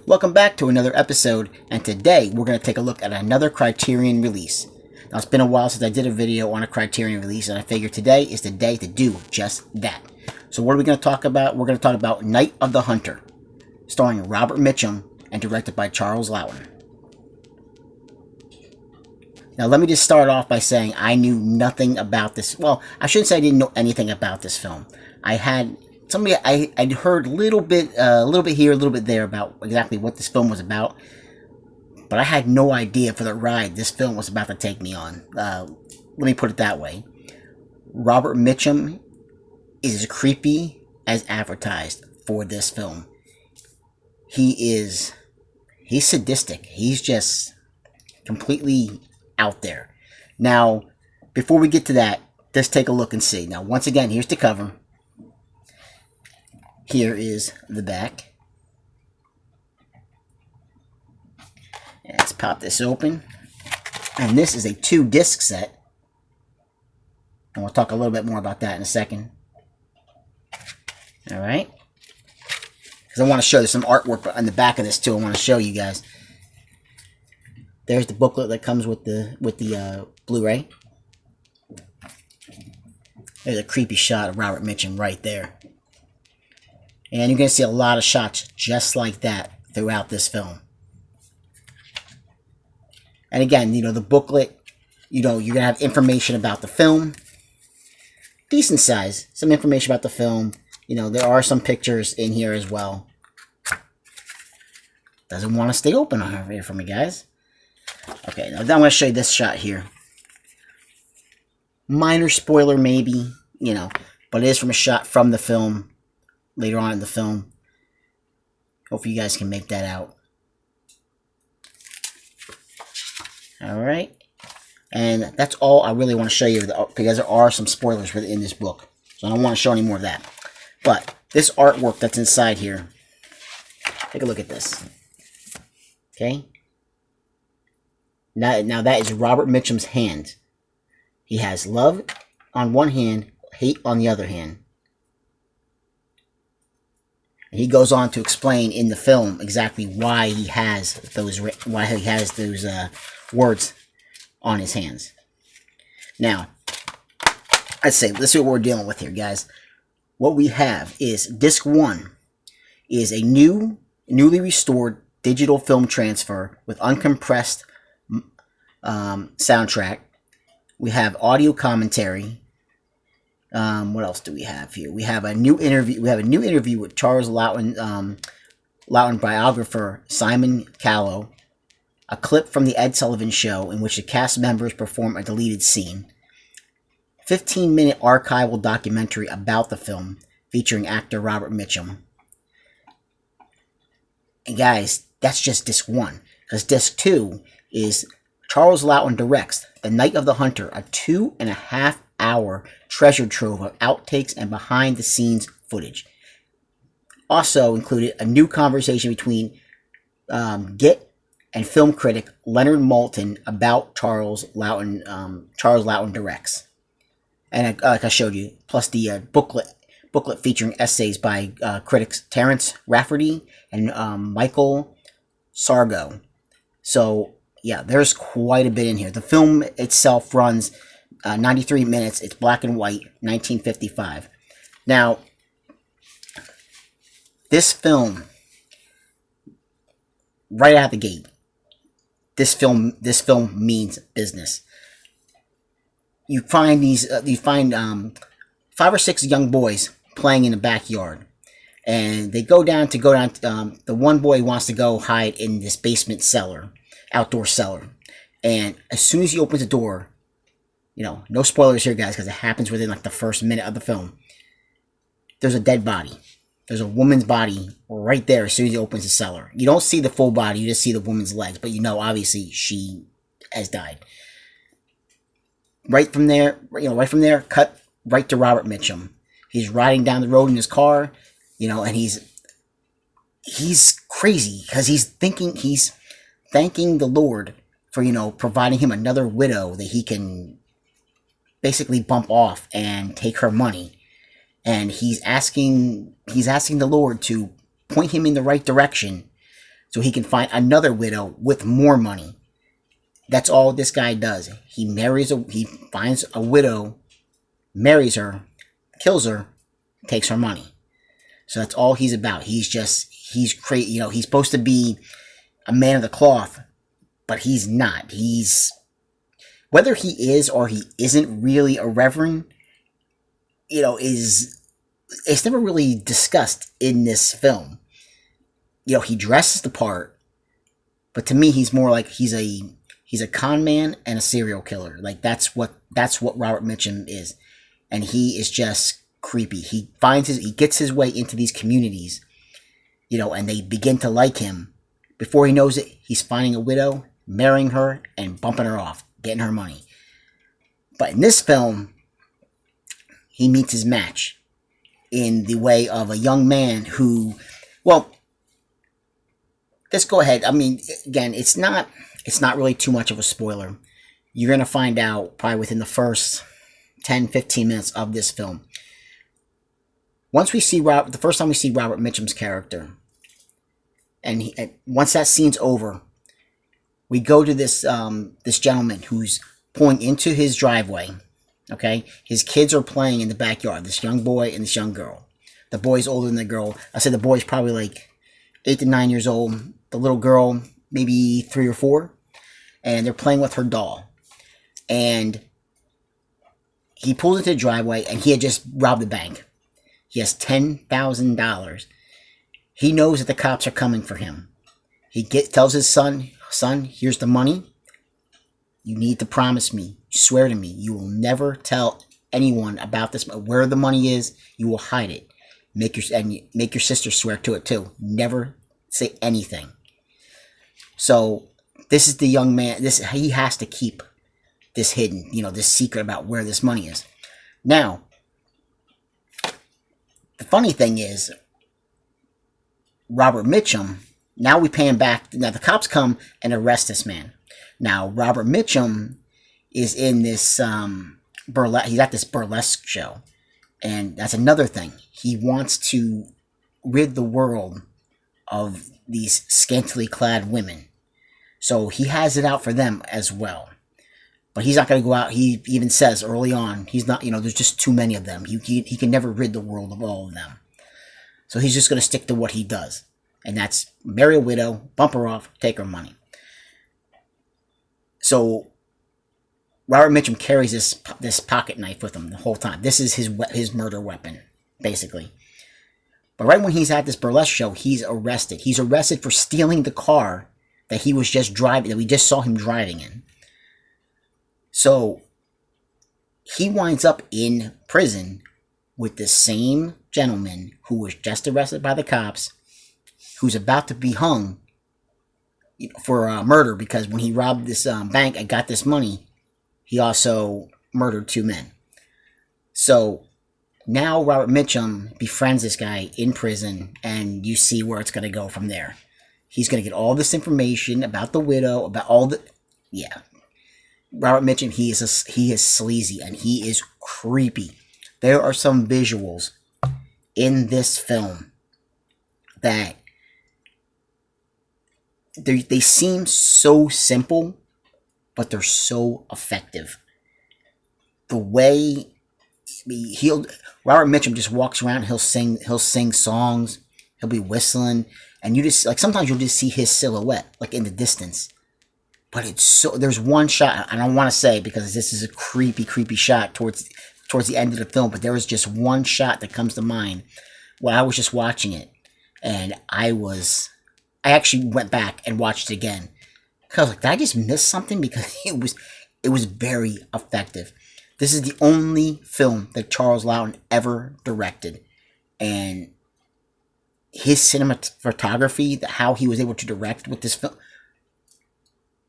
Welcome back to another episode, and today we're going to take a look at another Criterion release. Now, it's been a while since I did a video on a Criterion release, and I figured today is the day to do just that. So what are we going to talk about? We're going to talk about Night of the Hunter, starring Robert Mitchum and directed by Charles Laughton. Now, let me just start off by saying I knew nothing about this. Well, I shouldn't say I didn't know anything about this film. I'd heard a little bit here, a little bit there about exactly what this film was about, but I had no idea for the ride this film was about to take me on. Let me put it that way. Robert Mitchum is as creepy as advertised for this film. He's sadistic. He's just completely out there. Now, before we get to that, let's take a look and see. Now, once again, here's the cover. Here is the back. Let's pop this open. And this is a 2-disc set. And we'll talk a little bit more about that in a second. Alright. Because I want to show you some artwork on the back of this too. I want to show you guys. There's the booklet that comes with the Blu-ray. There's a creepy shot of Robert Mitchum right there. And you're going to see a lot of shots just like that throughout this film. And again, the booklet, you're going to have information about the film. Decent size. Some information about the film. There are some pictures in here as well. Doesn't want to stay open over here for me, guys. Okay, now I'm going to show you this shot here. Minor spoiler, maybe, but it is from a shot from the film. Later on in the film. Hopefully you guys can make that out. Alright. And that's all I really want to show you, because there are some spoilers within this book. So I don't want to show any more of that. But this artwork that's inside here, take a look at this. Okay? Now that is Robert Mitchum's hand. He has love on one hand, hate on the other hand. He goes on to explain in the film exactly why he has those words on his hands. Now, let's see what we're dealing with here, guys. What we have is disc 1 is a newly restored digital film transfer with uncompressed soundtrack. We have audio commentary. What else do we have here? We have a new interview. We have a new interview with Charles Laughton biographer Simon Callow. A clip from the Ed Sullivan Show in which the cast members perform a deleted scene. 15-minute archival documentary about the film featuring actor Robert Mitchum. And guys, that's just disc 1, because disc 2 is Charles Laughton directs The Night of the Hunter, a 2.5-hour treasure trove of outtakes and behind-the-scenes footage. Also included a new conversation between Git and film critic Leonard Maltin about Charles Laughton directs. And like I showed you, plus the booklet featuring essays by critics Terence Rafferty and Michael Sargo. So yeah, there's quite a bit in here. The film itself runs 93 minutes. It's black and white, 1955. Now, this film, right out the gate, this film means business. You find 5 or 6 young boys playing in the backyard, and they go down. The one boy wants to go hide in this basement cellar, outdoor cellar, and as soon as he opens the door, no spoilers here, guys, because it happens within like the first minute of the film. There's a dead body. There's a woman's body right there as soon as he opens the cellar. You don't see the full body, you just see the woman's legs, but obviously she has died. Right from there, cut right to Robert Mitchum. He's riding down the road in his car, and he's crazy because he's thanking the Lord for, providing him another widow that he can basically bump off and take her money. And he's asking the Lord to point him in the right direction so he can find another widow with more money. That's all this guy does. He finds a widow, marries her, kills her, takes her money. So that's all he's about. He's crazy. He's supposed to be a man of the cloth, but he's not. Whether he is or he isn't really a reverend, it's never really discussed in this film. He dresses the part, but to me, he's more like he's a con man and a serial killer. Like that's what Robert Mitchum is, and he is just creepy. He gets his way into these communities, and they begin to like him. Before he knows it, he's finding a widow, marrying her, and bumping her off, getting her money. But in this film, he meets his match in the way of a young man who, well, let's go ahead. I mean, again, it's not really too much of a spoiler. You're going to find out probably within the first 10, 15 minutes of this film. The first time we see Robert Mitchum's character, and once that scene's over, we go to this gentleman who's pulling into his driveway. Okay, his kids are playing in the backyard. This young boy and this young girl. The boy's older than the girl. I said the boy's probably like 8 to 9 years old. The little girl maybe 3 or 4, and they're playing with her doll. And he pulls into the driveway, and he had just robbed the bank. He has $10,000. He knows that the cops are coming for him. He tells his son, here's the money. You need to promise me, swear to me, you will never tell anyone about this. Where the money is, you will hide it. Make your sister swear to it too. Never say anything. So this is the young man. He has to keep this hidden. This secret about where this money is. Now, the funny thing is, Robert Mitchum. Now we pay him back. Now the cops come and arrest this man. Now Robert Mitchum is in this burlesque. He's at this burlesque show, and that's another thing. He wants to rid the world of these scantily clad women, so he has it out for them as well. But he's not going to go out. He even says early on, he's not. There's just too many of them. He can never rid the world of all of them. So he's just going to stick to what he does, and that's marry a widow, bump her off, take her money. So Robert Mitchum carries this pocket knife with him the whole time. This is his murder weapon, basically. But right when he's at this burlesque show, he's arrested. He's arrested for stealing the car that he was just driving, that we just saw him driving in. So he winds up in prison with the same gentleman who was just arrested by the cops, who's about to be hung for murder, because when he robbed this bank and got this money, he also murdered 2 men. So now Robert Mitchum befriends this guy in prison, and you see where it's going to go from there. He's going to get all this information about the widow, about all the... Yeah. Robert Mitchum, he is sleazy, and he is creepy. There are some visuals in this film that they seem so simple, but they're so effective. The way Robert Mitchum just walks around, he'll sing songs, he'll be whistling, and you just sometimes you'll just see his silhouette in the distance. But there's one shot, I don't want to say because this is a creepy shot towards the end of the film, but there was just one shot that comes to mind while I was just watching it, and I actually went back and watched it again. Because I was like, did I just miss something? Because it was very effective. This is the only film that Charles Laughton ever directed. And his cinematography, how he was able to direct with this film,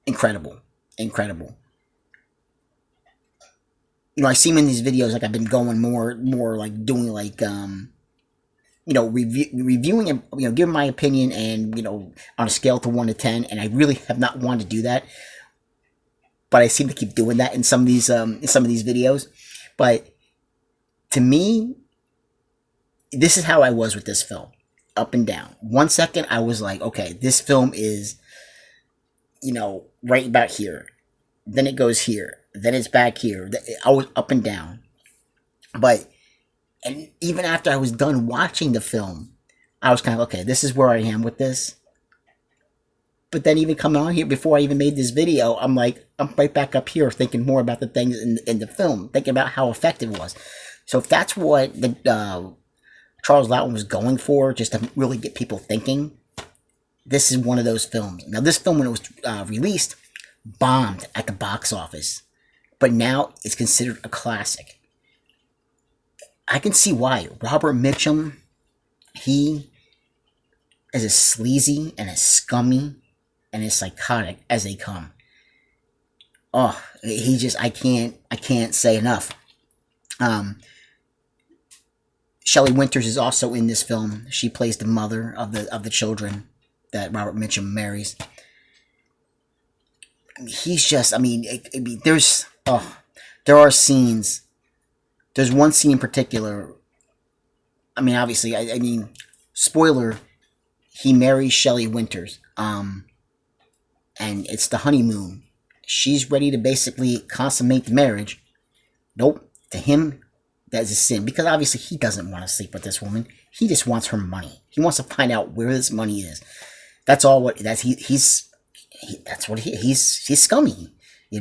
incredible. I see him in these videos, I've been going more doing reviewing and giving my opinion, and on a scale to 1 to 10, and I really have not wanted to do that, but I seem to keep doing that in some of these videos. But to me, this is how I was with this film. up and down. 1 second, I was like, okay, this film is, right about here. Then it goes here. Then it's back here. I was up and down. But, and even after I was done watching the film, I was kind of, okay, this is where I am with this. But then even coming on here, before I even made this video, I'm like, I'm right back up here thinking more about the things in the film, thinking about how effective it was. So if that's what the Charles Loudon was going for, just to really get people thinking, this is one of those films. Now, this film, when it was released, bombed at the box office. But now it's considered a classic. I can see why. Robert Mitchum, he is as sleazy and as scummy and as psychotic as they come. Oh, he just, I can't say enough. Shelley Winters is also in this film. She plays the mother of the children that Robert Mitchum marries. He's just, there are scenes. There's one scene in particular. Obviously, spoiler, he marries Shelley Winters. And it's the honeymoon. She's ready to basically consummate the marriage. Nope. To him, that is a sin. Because obviously he doesn't want to sleep with this woman. He just wants her money. He wants to find out where this money is. That's all he's scummy.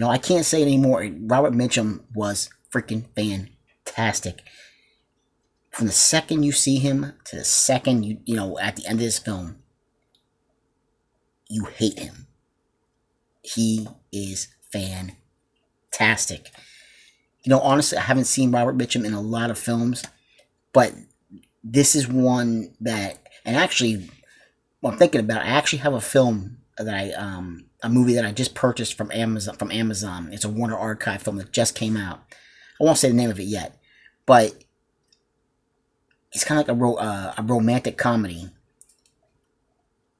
I can't say it anymore. Robert Mitchum was freaking fantastic. From the second you see him to the second at the end of this film, you hate him. He is fantastic. Honestly, I haven't seen Robert Mitchum in a lot of films, but this is one that, and actually, what I'm thinking about, I actually have a film that a movie that I just purchased from Amazon. It's a Warner Archive film that just came out. I won't say the name of it yet, but it's kind of like a romantic comedy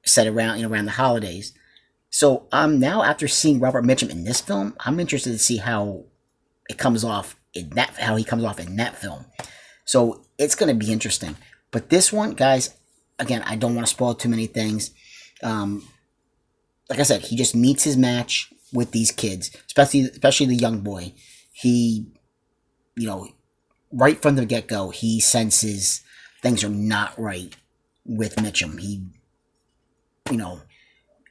set around the holidays. So now, after seeing Robert Mitchum in this film, I'm interested to see how it comes off how he comes off in that film. So it's going to be interesting. But this one, guys, again, I don't want to spoil too many things. Like I said, he just meets his match with these kids, especially the young boy. He, right from the get-go, he senses things are not right with Mitchum.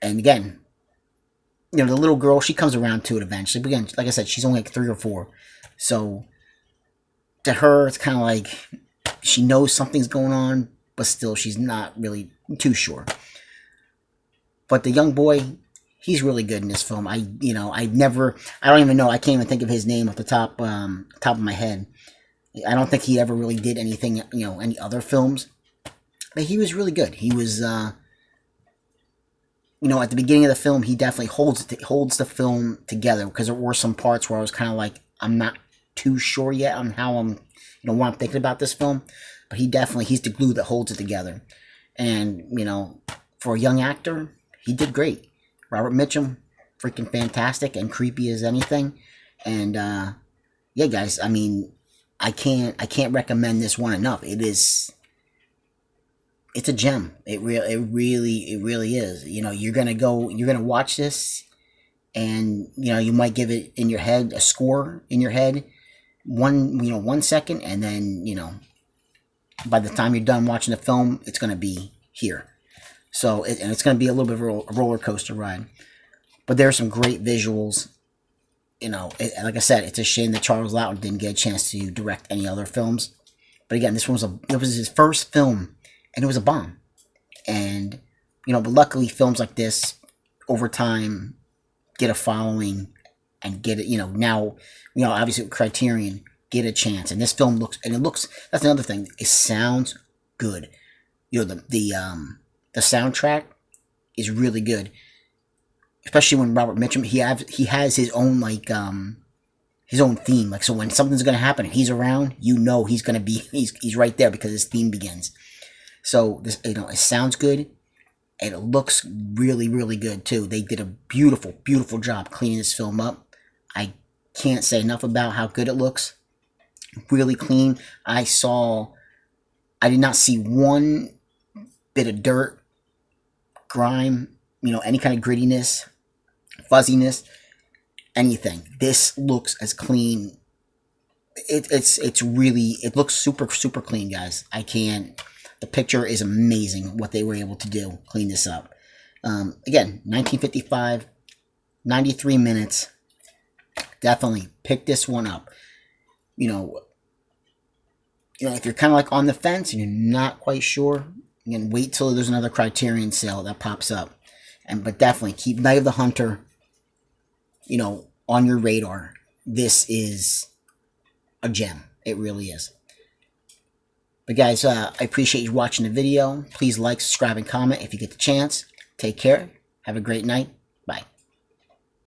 And again, the little girl, she comes around to it eventually. But again, like I said, she's only like 3 or 4. So to her, it's kind of like she knows something's going on, but still she's not really too sure. But the young boy, he's really good in this film. I don't even know. I can't even think of his name off the top of my head. I don't think he ever really did anything, any other films. But he was really good. He was, at the beginning of the film, he definitely holds the film together, because there were some parts where I was kind of like, I'm not too sure yet on how what I'm thinking about this film. But he's the glue that holds it together. And, for a young actor, he did great. Robert Mitchum, freaking fantastic and creepy as anything. And, yeah, guys, I can't recommend this one enough. It's a gem. It really is. You're gonna watch this, and you might give it in your head a score in your head, 1 second, and then by the time you're done watching the film, it's gonna be here. So and it's gonna be a little bit of a roller coaster ride. But there are some great visuals. Like I said, it's a shame that Charles Loudon didn't get a chance to direct any other films. But again, it was his first film, and it was a bomb. And but luckily, films like this, over time, get a following and get it. Now, obviously with Criterion, get a chance. And this film looks. That's another thing. It sounds good. The soundtrack is really good. Especially when Robert Mitchum, he has his own his own theme. So when something's gonna happen and he's around, he's gonna be he's right there because his theme begins. So this it sounds good, and it looks really, really good too. They did a beautiful, beautiful job cleaning this film up. I can't say enough about how good it looks. Really clean. I did not see one bit of dirt, grime, you know, any kind of grittiness, fuzziness, anything. This looks as clean. It's really, it looks super clean, guys. I can't. The picture is amazing what they were able to do, clean this up. Again, 1955, 93 minutes. Definitely pick this one up. You know, if you're kind of like on the fence and you're not quite sure, again, wait till there's another Criterion sale that pops up. But definitely keep Night of the Hunter, you know, on your radar. This is a gem. It really is. But guys, I appreciate you watching the video. Please like, subscribe, and comment if you get the chance. Take care. Have a great night.